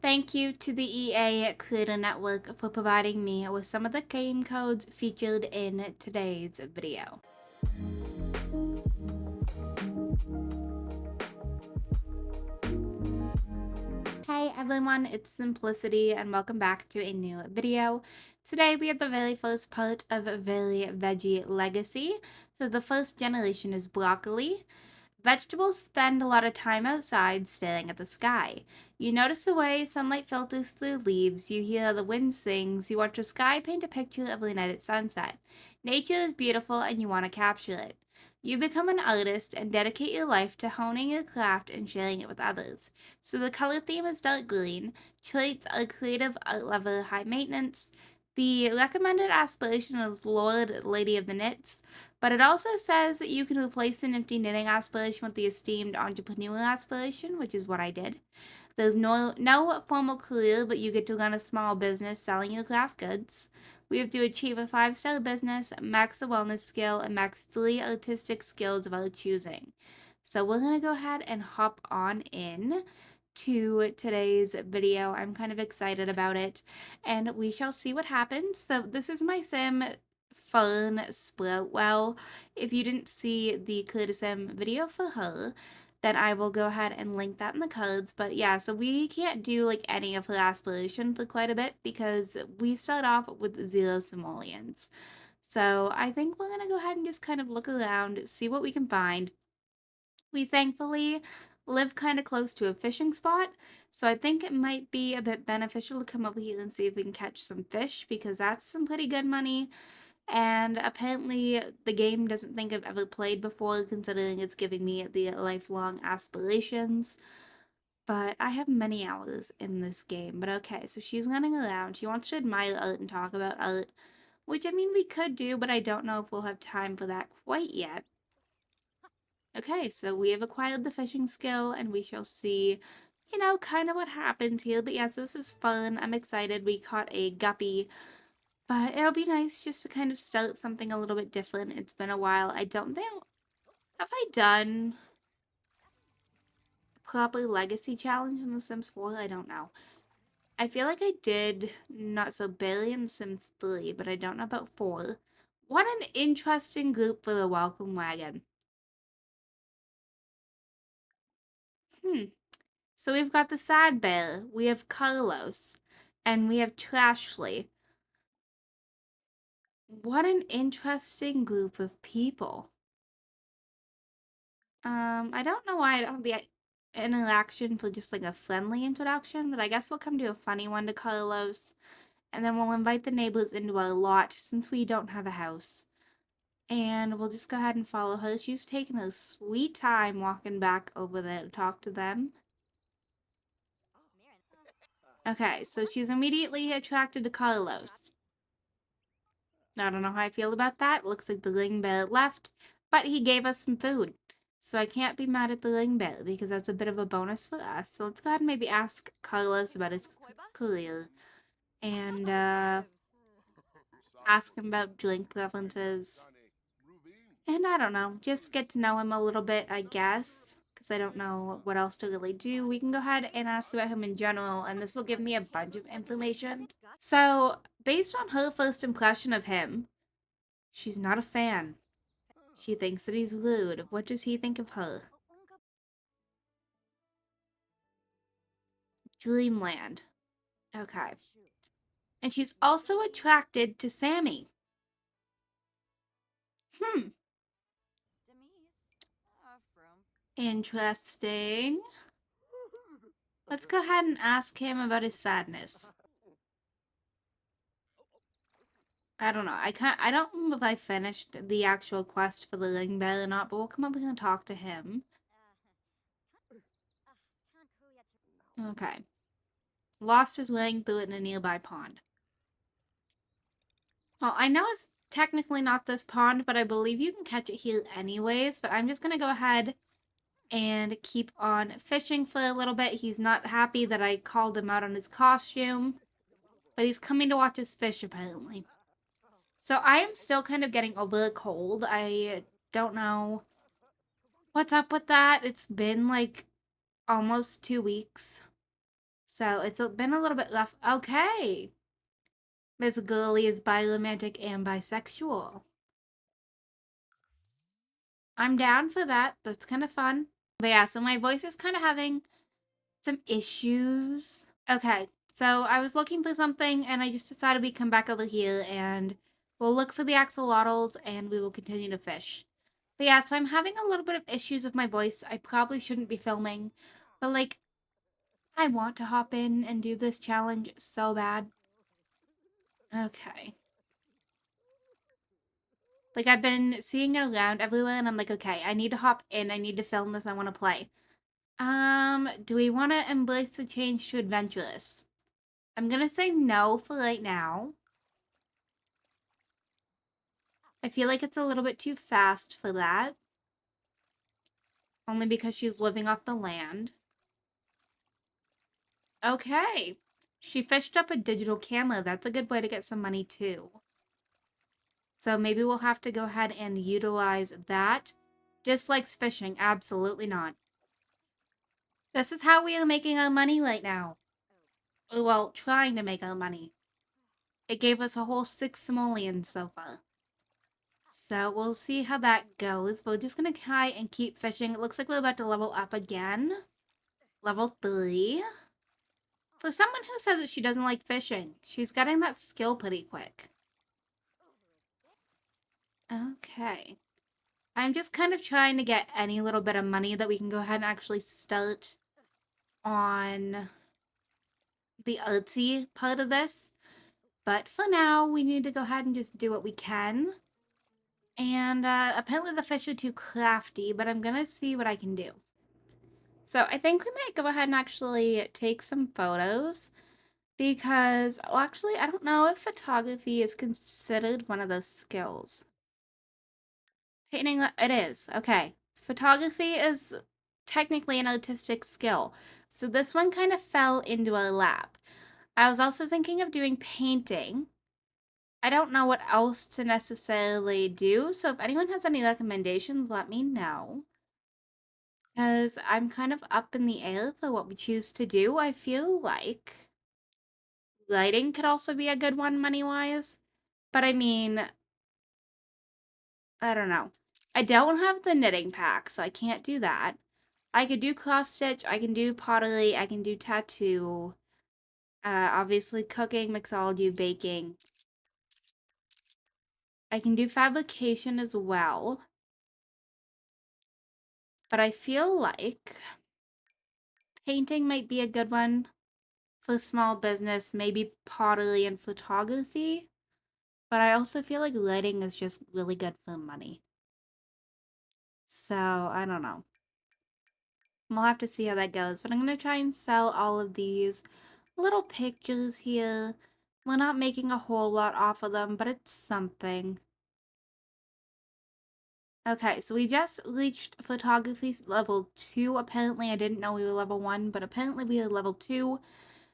Thank you to the EA Creator Network for providing me with some of the game codes featured in today's video. Hey everyone, it's Simplicity and welcome back to a new video. Today we have the very first part of Veggie Legacy. So the first generation is broccoli. Vegetables spend a lot of time outside staring at the sky. You notice the way sunlight filters through leaves, you hear the wind sings, you watch the sky paint a picture of the night at sunset. Nature is beautiful and you want to capture it. You become an artist and dedicate your life to honing your craft and sharing it with others. So the color theme is dark green, traits are creative art lover high maintenance. The recommended aspiration is Lord Lady of the Knits, but it also says that you can replace the nifty knitting aspiration with the esteemed entrepreneurial aspiration, which is what I did. There's no formal career, but you get to run a small business selling your craft goods. We have to achieve a 5-star business, max a wellness skill, and max 3 artistic skills of our choosing. So we're going to go ahead and hop on in to today's video. I'm kind of excited about it, and we shall see what happens. So this is my sim Fern Sproutwell. If you didn't see the Clear to Sim video for her, then I will go ahead and link that in the cards. But yeah, so we can't do like any of her aspiration for quite a bit because we start off with 0 simoleons. So I think we're gonna go ahead and just kind of look around, see what we can find. We thankfully live kind of close to a fishing spot, so I think it might be a bit beneficial to come over here and see if we can catch some fish because that's some pretty good money. And apparently the game doesn't think I've ever played before, considering it's giving me the lifelong aspirations. But I have many hours in this game. But okay, so she's running around. She wants to admire art and talk about art, which I mean we could do, but I don't know if we'll have time for that quite yet. Okay, so we have acquired the fishing skill and we shall see, kind of what happens here. But yes, this is fun. I'm excited. We caught a guppy. But it'll be nice just to kind of start something a little bit different. It's been a while. I don't think... Have I done proper legacy challenge in The Sims 4? I don't know. I feel like I did not so barely in Sims 3, but I don't know about 4. What an interesting group for the welcome wagon. So we've got the Sad Bear, we have Carlos, and we have Trashly. What an interesting group of people. I don't know why I don't have the interaction for just like a friendly introduction, but I guess we'll come to a funny one to Carlos, and then we'll invite the neighbors into our lot since we don't have a house. And we'll just go ahead and follow her. She's taking a sweet time walking back over there to talk to them. Okay, so she's immediately attracted to Carlos. I don't know how I feel about that. Looks like the ring bear left, but he gave us some food. So I can't be mad at the ring bear because that's a bit of a bonus for us. So let's go ahead and maybe ask Carlos about his career. And ask him about drink preferences. And I don't know, just get to know him a little bit, I guess. Because I don't know what else to really do. We can go ahead and ask about him in general, and this will give me a bunch of information. So, based on her first impression of him, she's not a fan. She thinks that he's rude. What does he think of her? Dreamland. Okay. And she's also attracted to Sammy. Hmm. Interesting. Let's go ahead and ask him about his sadness. I don't know. I don't remember if I finished the actual quest for the ring bear or not, but we'll come up here and talk to him. Okay. Lost his ring, threw it in a nearby pond. Well, I know it's technically not this pond, but I believe you can catch it here anyways, but I'm just gonna go ahead and keep on fishing for a little bit. He's not happy that I called him out on his costume, but he's coming to watch his fish apparently. So I am still kind of getting over the cold. I don't know what's up with that. It's been like almost 2 weeks So it's been a little bit rough. Okay. Miss Girly is biromantic and bisexual. I'm down for that. That's kind of fun. But yeah, so my voice is kind of having some issues. Okay, so I was looking for something and I just decided we'd come back over here and we'll look for the axolotls and we will continue to fish. But yeah, so I'm having a little bit of issues with my voice. I probably shouldn't be filming, but like, I want to hop in and do this challenge so bad. Okay. Like, I've been seeing it around everywhere and I'm like, okay, I need to hop in. I need to film this. I want to play. Do we want to embrace the change to adventurous? I'm gonna say no for right now. I feel like it's a little bit too fast for that. Only because she's living off the land. Okay. She fished up a digital camera. That's a good way to get some money too. So maybe we'll have to go ahead and utilize that. Dislikes fishing. Absolutely not. This is how we are making our money right now. Well, trying to make our money. It gave us a whole 6 simoleons so far. So we'll see how that goes. We're just going to try and keep fishing. It looks like we're about to level up again. Level 3. For someone who says that she doesn't like fishing, she's getting that skill pretty quick. Okay. I'm just kind of trying to get any little bit of money that we can go ahead and actually start on the artsy part of this. But for now, we need to go ahead and just do what we can. And apparently the fish are too crafty, but I'm going to see what I can do. So I think we might go ahead and actually take some photos because, well, actually, I don't know if photography is considered one of those skills. Painting, it is. Okay. Photography is technically an artistic skill. So this one kind of fell into our lap. I was also thinking of doing painting. I don't know what else to necessarily do, so if anyone has any recommendations, let me know. Because I'm kind of up in the air for what we choose to do. I feel like lighting could also be a good one money-wise. But I mean, I don't know. I don't have the knitting pack, so I can't do that. I could do cross-stitch, I can do pottery, I can do tattoo. Obviously cooking, mixology, baking. I can do fabrication as well. But I feel like painting might be a good one for small business, maybe pottery and photography. But I also feel like lighting is just really good for money. So, I don't know. We'll have to see how that goes. But I'm going to try and sell all of these little pictures here. We're not making a whole lot off of them, but it's something. Okay, so we just reached photography level 2. Apparently, I didn't know we were level 1, but apparently we are level 2.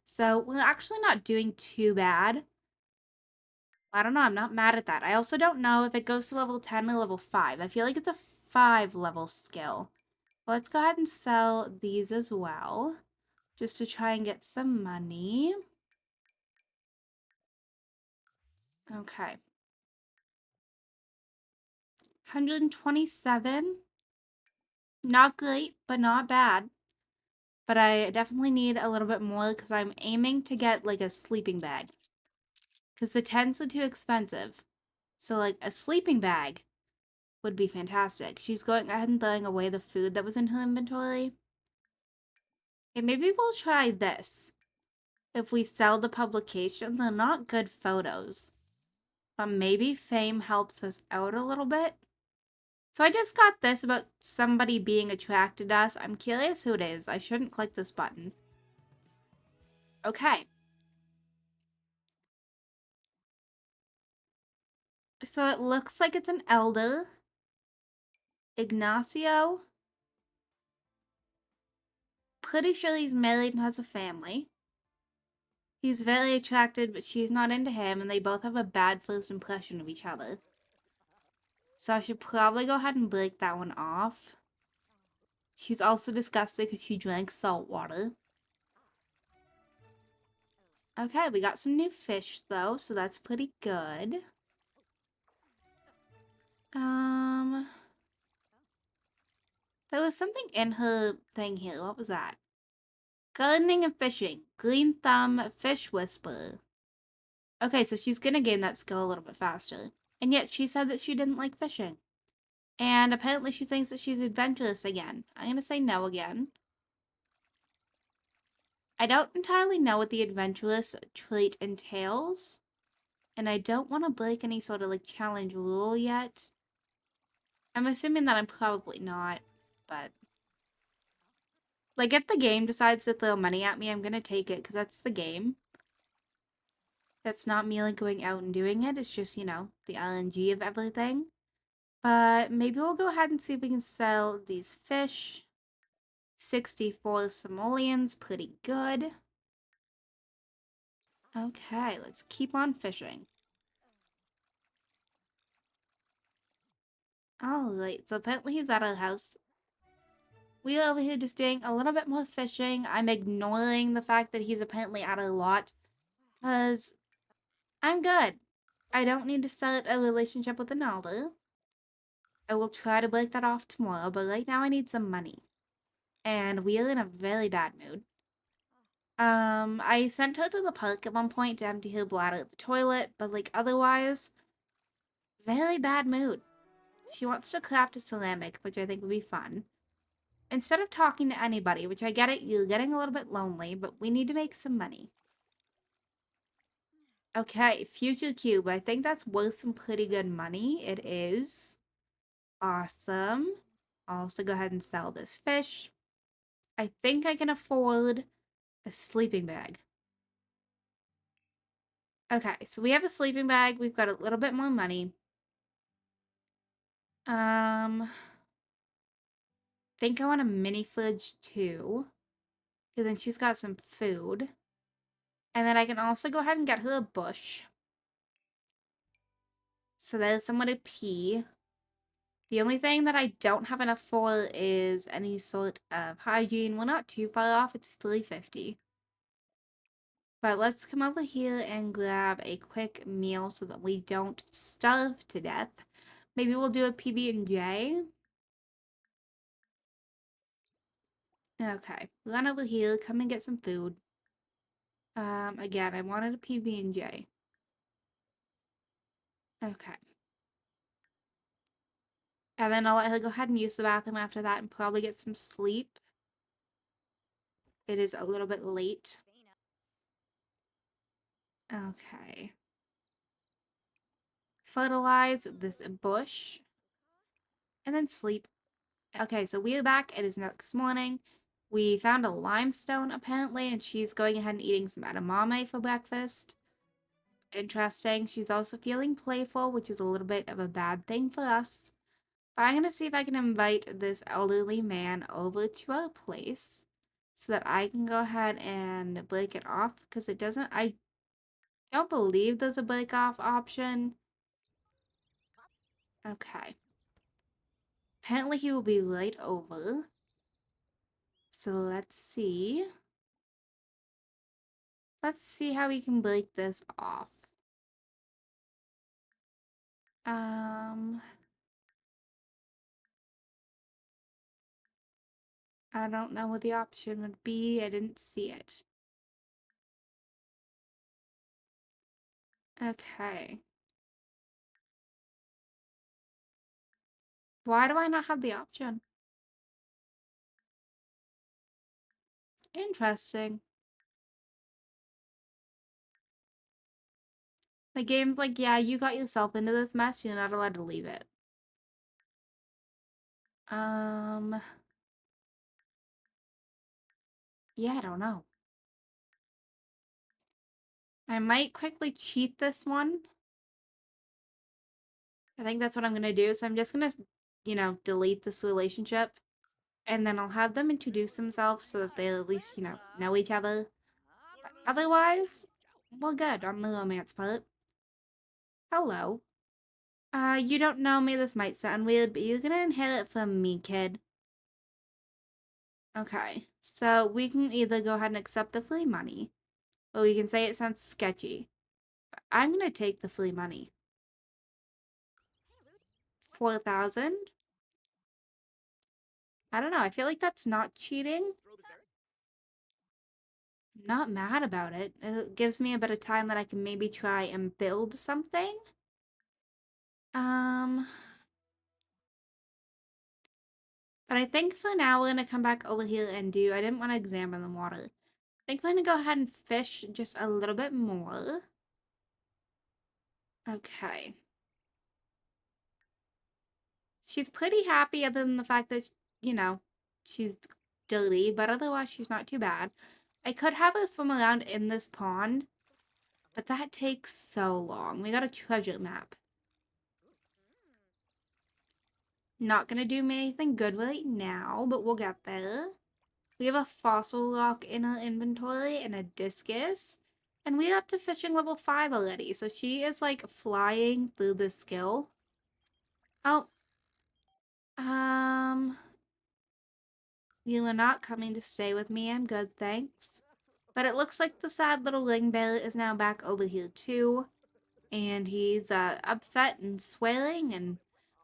So we're actually not doing too bad. I don't know, I'm not mad at that. I also don't know if it goes to level 10 or level 5. I feel like it's a 5 level skill. Let's go ahead and sell these as well, just to try and get some money. Okay. 127. Not great, but not bad. But I definitely need a little bit more because I'm aiming to get like a sleeping bag. Because the tents are too expensive. So like a sleeping bag would be fantastic. She's going ahead and throwing away the food that was in her inventory. Okay, maybe we'll try this. If we sell the publication, they're not good photos. But maybe fame helps us out a little bit. So I just got this about somebody being attracted to us. I'm curious who it is. I shouldn't click this button. Okay. So it looks like it's an elder. Ignacio. Pretty sure he's married and has a family. He's very attracted, but she's not into him, and they both have a bad first impression of each other. So I should probably go ahead and break that one off. She's also disgusted because she drank salt water. Okay, we got some new fish though, so that's pretty good. Um, there was something in her thing here. What was that? Gardening and fishing. Green thumb, fish whisperer. Okay, so she's gonna gain that skill a little bit faster. And yet she said that she didn't like fishing. And apparently she thinks that she's adventurous again. I'm gonna say no again. I don't entirely know what the adventurous trait entails. And I don't want to break any sort of like challenge rule yet. I'm assuming that I'm probably not, but like if the game decides to throw money at me, I'm gonna take it because that's the game. That's not me like going out and doing it. It's just, the RNG of everything. But maybe we'll go ahead and see if we can sell these fish. 64 simoleons, pretty good. Okay, let's keep on fishing. Alright, so apparently he's at our house. We are over here just doing a little bit more fishing. I'm ignoring the fact that he's apparently at our lot. Because I'm good. I don't need to start a relationship with an elder. I will try to break that off tomorrow, but right now I need some money. And we are in a very bad mood. I sent her to the park at one point to empty her bladder at the toilet, but like otherwise, very bad mood. She wants to craft a ceramic, which I think would be fun. Instead of talking to anybody, which I get it, you're getting a little bit lonely, but we need to make some money. Okay, future cube. I think that's worth some pretty good money. It is. Awesome. I'll also go ahead and sell this fish. I think I can afford a sleeping bag. Okay, so we have a sleeping bag. We've got a little bit more money. Think I want a mini fridge too. Because then she's got some food. And then I can also go ahead and get her a bush. So there's somewhere to pee. The only thing that I don't have enough for is any sort of hygiene. We're not too far off. It's 350. But let's come over here and grab a quick meal so that we don't starve to death. Maybe we'll do a PB&J. Okay, run over here. Come and get some food. Again, I wanted a PB&J. Okay. And then I'll let her go ahead and use the bathroom after that and probably get some sleep. It is a little bit late. Okay. Fertilize this bush. And then sleep. Okay, so we are back. It is next morning. We found a limestone, apparently, and she's going ahead and eating some edamame for breakfast. Interesting. She's also feeling playful, which is a little bit of a bad thing for us. But I'm going to see if I can invite this elderly man over to our place so that I can go ahead and break it off because it doesn't, I don't believe there's a break off option. Okay. Apparently he will be right over. So let's see. Let's see how we can break this off. I don't know what the option would be. I didn't see it. Okay. Why do I not have the option? Interesting. The game's like, yeah, you got yourself into this mess. You're not allowed to leave it. Yeah, I don't know. I might quickly cheat this one. I think that's what I'm gonna do. So I'm just gonna, delete this relationship. And then I'll have them introduce themselves so that they at least, know each other. But otherwise, we're good on the romance part. Hello. You don't know me. This might sound weird, but you're gonna inherit from me, kid. Okay. So we can either go ahead and accept the free money, Well, we can say it sounds sketchy. But I'm gonna take the free money. 4,000? I don't know. I feel like that's not cheating. I'm not mad about it. It gives me a bit of time that I can maybe try and build something. Um, but I think for now we're gonna come back over here and do. I didn't want to examine the water. I think we're gonna go ahead and fish just a little bit more. Okay. She's pretty happy other than the fact that, you know, she's dirty, but otherwise she's not too bad. I could have her swim around in this pond, but that takes so long. We got a treasure map. Not gonna do me anything good right now, but we'll get there. We have a fossil rock in our inventory and a discus. And we're up to fishing level 5 already, so she is like flying through the skill. Oh, um, you are not coming to stay with me. I'm good, thanks. But it looks like the sad little ringbearer is now back over here too. And he's upset and swearing, and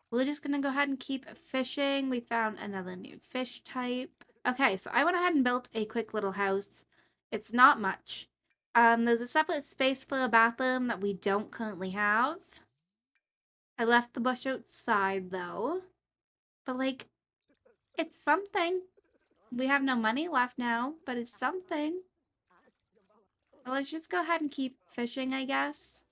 we're just gonna go ahead and keep fishing. We found another new fish type. Okay, so I went ahead and built a quick little house. It's not much. There's a separate space for a bathroom that we don't currently have. I left the bush outside though. But like, it's something. We have no money left now, but it's something. Well, let's just go ahead and keep fishing, I guess.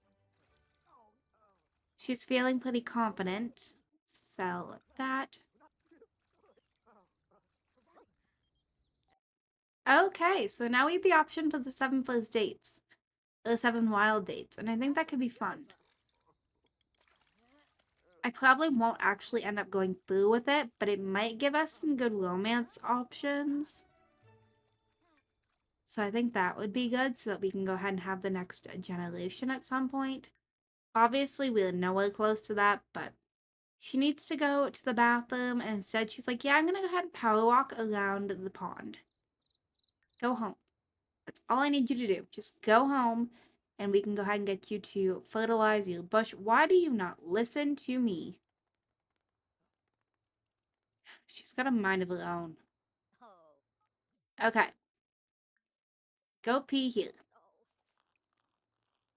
She's feeling pretty confident. Sell that. Okay, so now we have the option for the 7 first dates. The 7 wild dates, and I think that could be fun. I probably won't actually end up going through with it, but it might give us some good romance options. So I think that would be good so that we can go ahead and have the next generation at some point. Obviously, we're nowhere close to that, but she needs to go to the bathroom, and instead she's like, yeah, I'm gonna go ahead and power walk around the pond. Go home. That's all I need you to do. Just go home, and we can go ahead and get you to fertilize your bush. Why do you not listen to me? She's got a mind of her own. Okay. Go pee here.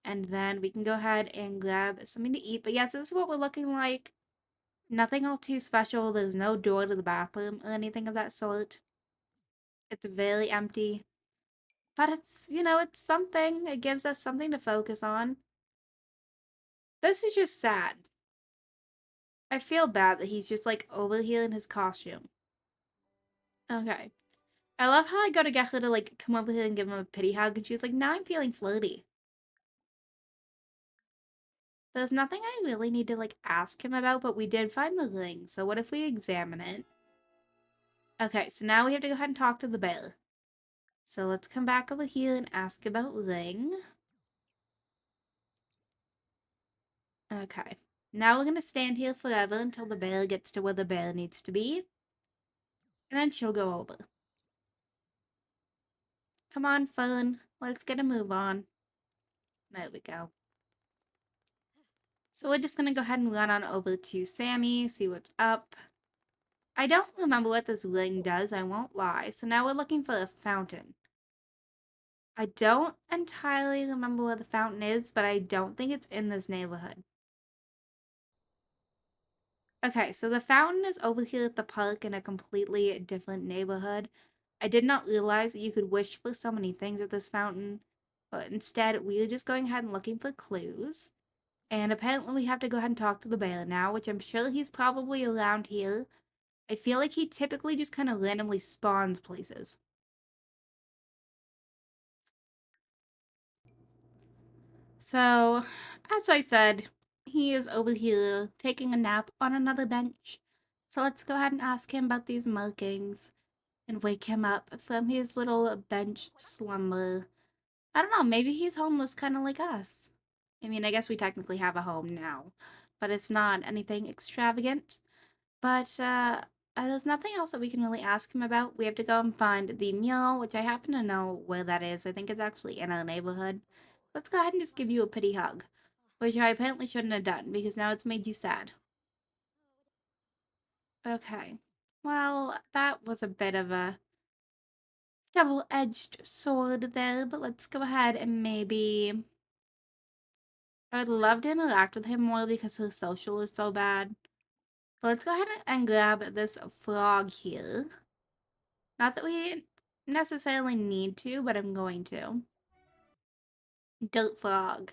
And then we can go ahead and grab something to eat. But yes, this is what we're looking like. Nothing all too special. There's no door to the bathroom or anything of that sort. It's very empty. But it's, it's something. It gives us something to focus on. This is just sad. I feel bad that he's just like over here in his costume. Okay. I love how I go to get her to like come over here and give him a pity hug, and she's like, now I'm feeling flirty. There's nothing I really need to like ask him about, but we did find the ring, so what if we examine it? Okay, so now we have to go ahead and talk to the bear. So let's come back over here and ask about ring. Okay. Now we're gonna stand here forever until the bear gets to where the bear needs to be. And then she'll go over. Come on, Fern. Let's get a move on. There we go. So we're just gonna go ahead and run on over to Sammy, see what's up. I don't remember what this ring does, I won't lie. So now we're looking for a fountain. I don't entirely remember where the fountain is, but I don't think it's in this neighborhood. Okay, so the fountain is over here at the park in a completely different neighborhood. I did not realize that you could wish for so many things at this fountain, but instead we are just going ahead and looking for clues. And apparently we have to go ahead and talk to the bear now, which I'm sure he's probably around here. I feel like he typically just kind of randomly spawns places. So, as I said, he is over here taking a nap on another bench. So let's go ahead and ask him about these markings and wake him up from his little bench slumber. I don't know, maybe he's homeless kind of like us. I mean, I guess we technically have a home now, but it's not anything extravagant. But There's nothing else that we can really ask him about. We have to go and find the mule, which I happen to know where that is. I think it's actually in our neighborhood. Let's go ahead and just give you a pity hug, which I apparently shouldn't have done because now it's made you sad. Okay. Well, that was a bit of a double-edged sword there, but let's go ahead and maybe... I would love to interact with him more because his social is so bad. But let's go ahead and grab this frog here. Not that we necessarily need to, but I'm going to. Goat frog.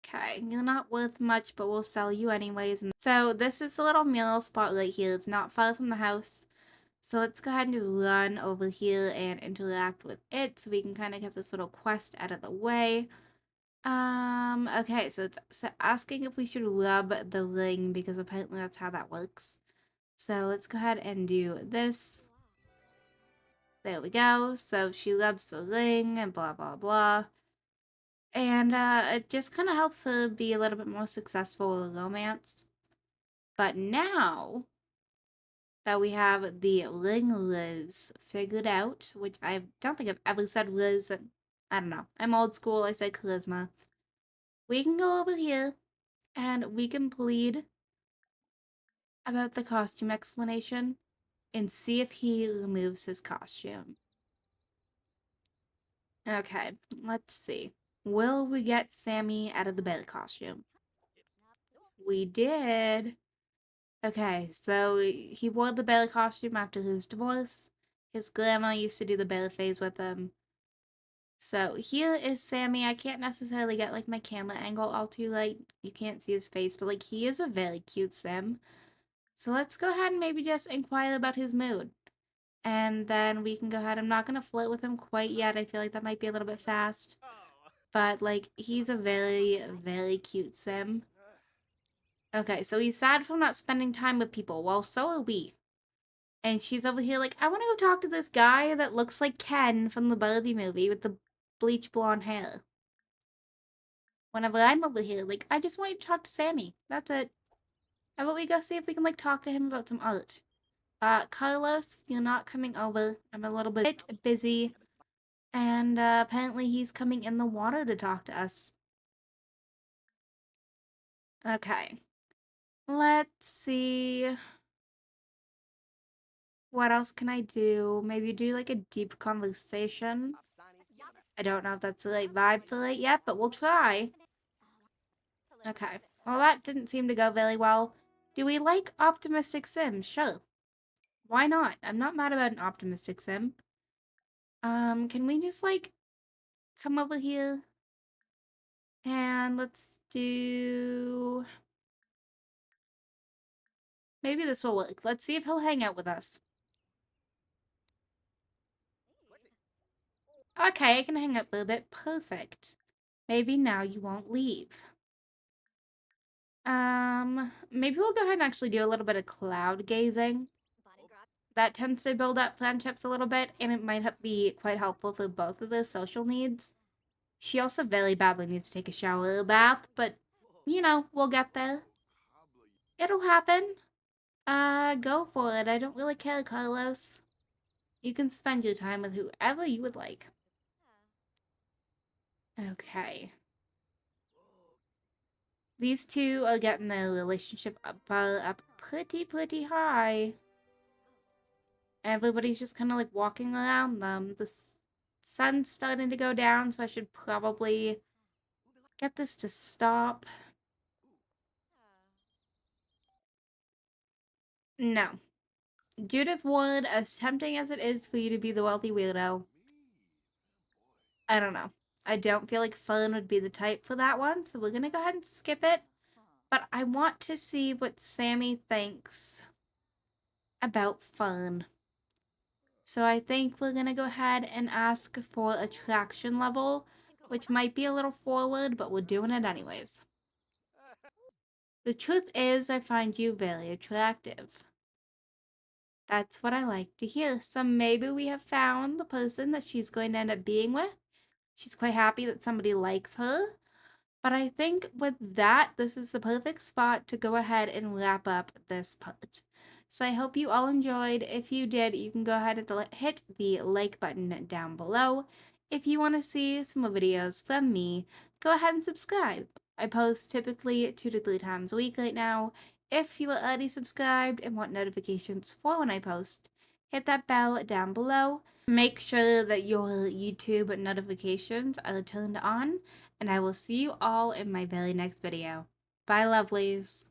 Okay, you're not worth much, but we'll sell you anyways. So this is the little mural spot right here. It's not far from the house. So let's go ahead and just run over here and interact with it so we can kind of get this little quest out of the way. Okay, so it's asking if we should rub the ring because apparently that's how that works. So let's go ahead and do this. There we go. So she rubs the ring and blah, blah, blah. And it just kind of helps her be a little bit more successful with romance. But now that we have the ring Liz figured out, which I don't think I've ever said Liz, and I don't know. I'm old school, I say charisma. We can go over here and we can plead about the costume explanation and see if he removes his costume. Okay, let's see. Will we get Sammy out of the belly costume? We did. Okay, so he wore the belly costume after his divorce. His grandma used to do the belly phase with him. So here is Sammy. I can't necessarily get like my camera angle all too light. You can't see his face, but like he is a very cute sim. So let's go ahead and maybe just inquire about his mood. And then we can go ahead. I'm not going to flirt with him quite yet. I feel like that might be a little bit fast. But like he's a very, very cute sim. Okay, so he's sad from not spending time with people. Well, so are we. And she's over here like, I want to go talk to this guy that looks like Ken from the Barbie movie with the bleach blonde hair. Whenever I'm over here, like, I just want you to talk to Sammy. That's it. How about we go see if we can, like, talk to him about some art? Carlos, you're not coming over. I'm a little bit busy. And, apparently he's coming in the water to talk to us. Okay. Let's see. What else can I do? Maybe do, like, a deep conversation. I don't know if that's the right vibe for it yet, but we'll try. Okay. Well, that didn't seem to go very well. Do we like optimistic sims? Sure. Why not? I'm not mad about an optimistic sim. Can we just, like, come over here? And let's do... Maybe this will work. Let's see if he'll hang out with us. Okay, I can hang out for a bit. Perfect. Maybe now you won't leave. Maybe we'll go ahead and actually do a little bit of cloud gazing. That tends to build up friendships a little bit, and it might be quite helpful for both of those social needs. She also very badly needs to take a shower or a bath, but, you know, we'll get there. It'll happen. Go for it. I don't really care, Carlos. You can spend your time with whoever you would like. Okay. These two are getting their relationship up pretty high. Everybody's just kind of like walking around them. The sun's starting to go down, so I should probably get this to stop. No. Judith Wood, as tempting as it is for you to be the wealthy weirdo, I don't know. I don't feel like Fern would be the type for that one, so we're gonna go ahead and skip it. But I want to see what Sammy thinks about Fern. So I think we're gonna go ahead and ask for attraction level, which might be a little forward, but we're doing it anyways. The truth is, I find you very attractive. That's what I like to hear. So maybe we have found the person that she's going to end up being with. She's quite happy that somebody likes her. But I think with that, this is the perfect spot to go ahead and wrap up this part. So I hope you all enjoyed. If you did, you can go ahead and hit the like button down below. If you want to see some more videos from me, go ahead and subscribe. I post typically 2 to 3 times a week right now. If you are already subscribed and want notifications for when I post, hit that bell down below. Make sure that your YouTube notifications are turned on, and I will see you all in my very next video. Bye, lovelies.